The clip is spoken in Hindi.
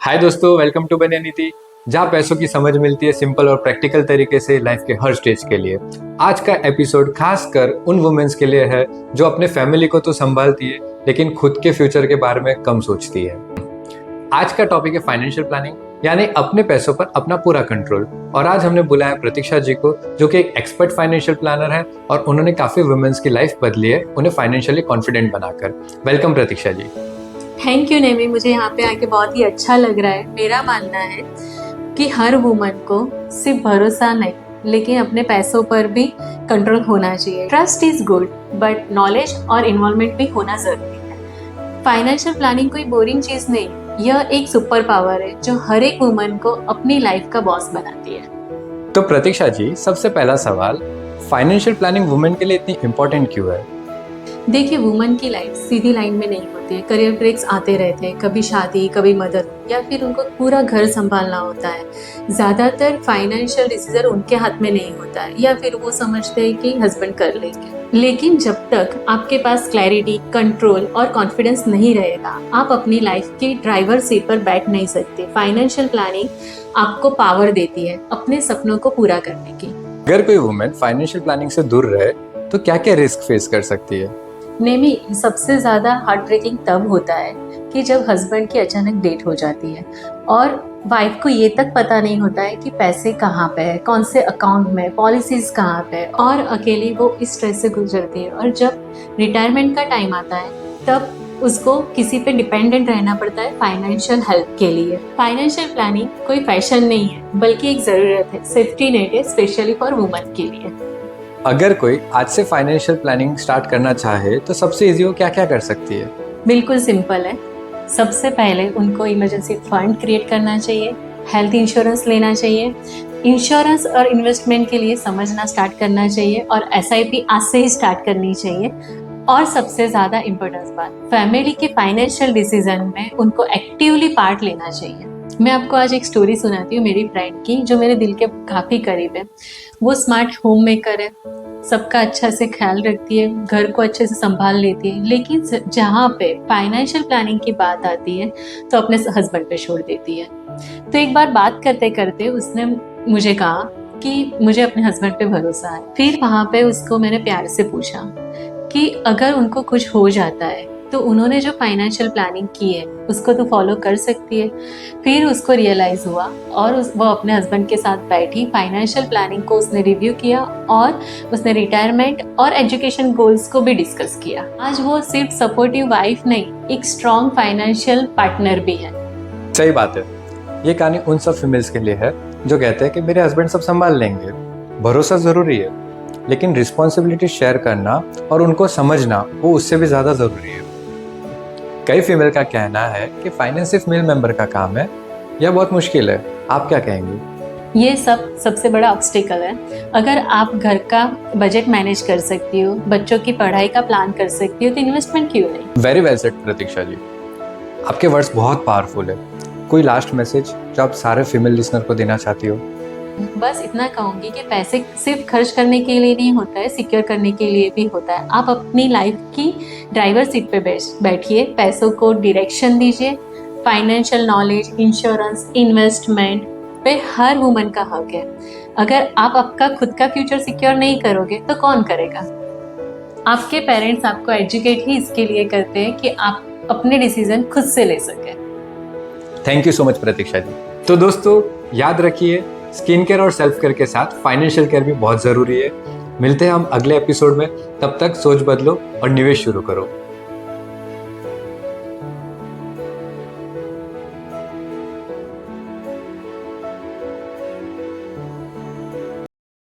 हाय दोस्तों, वेलकम टू बनिया नीति, जहाँ पैसों की समझ मिलती है सिंपल और प्रैक्टिकल तरीके से लाइफ के हर स्टेज के लिए। आज का एपिसोड खास कर उन वुमेन्स के लिए है जो अपने फैमिली को तो संभालती है लेकिन खुद के फ्यूचर के बारे में कम सोचती है। आज का टॉपिक है फाइनेंशियल प्लानिंग, यानी अपने पैसों पर अपना पूरा कंट्रोल। और आज हमने बुलाया प्रतीक्षा जी को, जो कि एक एक्सपर्ट फाइनेंशियल प्लानर है और उन्होंने काफी वुमेन्स की लाइफ बदली है उन्हें फाइनेंशियली कॉन्फिडेंट बनाकर। Welcome Prateeksha ji. Thank you Nemi, मुझे यहाँ पे आके बहुत ही अच्छा लग रहा है। मेरा मानना है कि हर वुमन को सिर्फ भरोसा नहीं लेकिन अपने पैसों पर भी कंट्रोल होना चाहिए। Trust is good but knowledge और इन्वॉल्वमेंट भी होना जरूरी है। फाइनेंशियल प्लानिंग कोई बोरिंग चीज नहीं, यह एक सुपर पावर है जो हर एक वुमन को अपनी लाइफ का बॉस बनाती है। तो प्रतीक्षा जी, सबसे पहला सवाल, फाइनेंशियल प्लानिंग वुमेन के लिए इतनी इम्पोर्टेंट क्यों है? देखिए, वुमन की लाइफ सीधी लाइन में नहीं होती है। करियर ब्रेक्स आते रहते हैं, कभी शादी, कभी मदर, या फिर उनको पूरा घर संभालना होता है। ज़्यादातर फाइनेंशियल डिसीजन उनके हाथ में नहीं होता है, या फिर वो समझते हैं कि हस्बैंड कर लेंगे। लेकिन जब तक आपके पास क्लैरिटी, कंट्रोल और कॉन्फिडेंस नहीं रहेगा, आप अपनी लाइफ की ड्राइवर सीट पर बैठ नहीं सकते। फाइनेंशियल प्लानिंग आपको पावर देती है अपने सपनों को पूरा करने की। अगर कोई वुमेन फाइनेंशियल प्लानिंग से दूर रहे तो क्या क्या रिस्क फेस कर सकती है? नेमी, सबसे ज़्यादा हार्ट ब्रेकिंग तब होता है कि जब हस्बैंड की अचानक डेथ हो जाती है और वाइफ को ये तक पता नहीं होता है कि पैसे कहाँ पे है, कौन से अकाउंट में, पॉलिसीज कहाँ पे, और अकेली वो इस स्ट्रेस से गुजरती है। और जब रिटायरमेंट का टाइम आता है तब उसको किसी पे डिपेंडेंट रहना पड़ता है फाइनेंशियल हेल्प के लिए। फाइनेंशियल प्लानिंग कोई फैशन नहीं है बल्कि एक ज़रूरत है, सेफ्टी नेट है, स्पेशली फॉर वुमेन के लिए। अगर कोई आज से फाइनेंशियल प्लानिंग स्टार्ट करना चाहे तो सबसे इजी वो क्या क्या कर सकती है? बिल्कुल सिंपल है। सबसे पहले उनको इमरजेंसी फंड क्रिएट करना चाहिए, हेल्थ इंश्योरेंस लेना चाहिए, इंश्योरेंस और इन्वेस्टमेंट के लिए समझना स्टार्ट करना चाहिए, और एसआईपी आज से ही स्टार्ट करनी चाहिए। और सबसे ज़्यादा इम्पोर्टेंस बात, फैमिली के फाइनेंशियल डिसीजन में उनको एक्टिवली पार्ट लेना चाहिए। मैं आपको आज एक स्टोरी सुनाती हूँ मेरी फ्रेंड की, जो मेरे दिल के काफ़ी करीब है। वो स्मार्ट होम मेकर है, सबका अच्छा से ख्याल रखती है, घर को अच्छे से संभाल लेती है, लेकिन जहाँ पे फाइनेंशियल प्लानिंग की बात आती है तो अपने हस्बैंड पे छोड़ देती है। तो एक बार बात करते करते उसने मुझे कहा कि मुझे अपने हस्बैंड पे भरोसा है। फिर वहाँ पे उसको मैंने प्यार से पूछा कि अगर उनको कुछ हो जाता है तो उन्होंने जो फाइनेंशियल प्लानिंग की है उसको तो फॉलो कर सकती है। फिर उसको रियलाइज़ हुआ और वो अपने हस्बैंड के साथ बैठी, फाइनेंशियल प्लानिंग को उसने रिव्यू किया और उसने रिटायरमेंट और एजुकेशन गोल्स को भी डिस्कस किया। आज वो सिर्फ सपोर्टिव वाइफ नहीं, एक स्ट्रॉन्ग फाइनेंशियल पार्टनर भी है। सही बात है। ये कहानी उन सब फीमेल्स के लिए है जो कहते हैं कि मेरे हस्बैंड सब संभाल लेंगे। भरोसा ज़रूरी है लेकिन रिस्पॉन्सिबिलिटी शेयर करना और उनको समझना वो उससे भी ज़्यादा ज़रूरी है। कई फीमेल का कहना है कि फाइनेंस सिर्फ मेल मेंबर का काम है, यह बहुत मुश्किल है। आप क्या कहेंगे? ये सबसे बड़ा ऑब्स्टिकल है। अगर आप घर का बजट मैनेज कर सकती हो, बच्चों की पढ़ाई का प्लान कर सकती हो, तो इन्वेस्टमेंट क्यों नहीं? वेरी वेल सेड प्रतीक्षा जी, आपके वर्ड्स बहुत पावरफुल है। कोई लास्ट मैसेज जो आप सारे फीमेल लिसनर को देना चाहती हो? बस इतना कहूँगी कि पैसे सिर्फ खर्च करने के लिए नहीं होता है, सिक्योर करने के लिए भी होता है। आप अपनी लाइफ की ड्राइवर सीट पे बैठिए, पैसों को डायरेक्शन दीजिए। फाइनेंशियल नॉलेज, इंश्योरेंस, इन्वेस्टमेंट पे हर वुमन का हक है। अगर आप आपका खुद का फ्यूचर सिक्योर नहीं करोगे तो कौन करेगा? आपके पेरेंट्स आपको एजुकेट ही इसके लिए करते हैं कि आप अपने डिसीजन खुद से ले सकें। थैंक यू सो मच प्रतीक्षा जी। तो दोस्तों, याद रखिए, स्किन केयर और सेल्फ केयर के साथ फाइनेंशियल केयर भी बहुत ज़रूरी है। मिलते हैं हम अगले एपिसोड में, तब तक सोच बदलो और निवेश शुरू करो।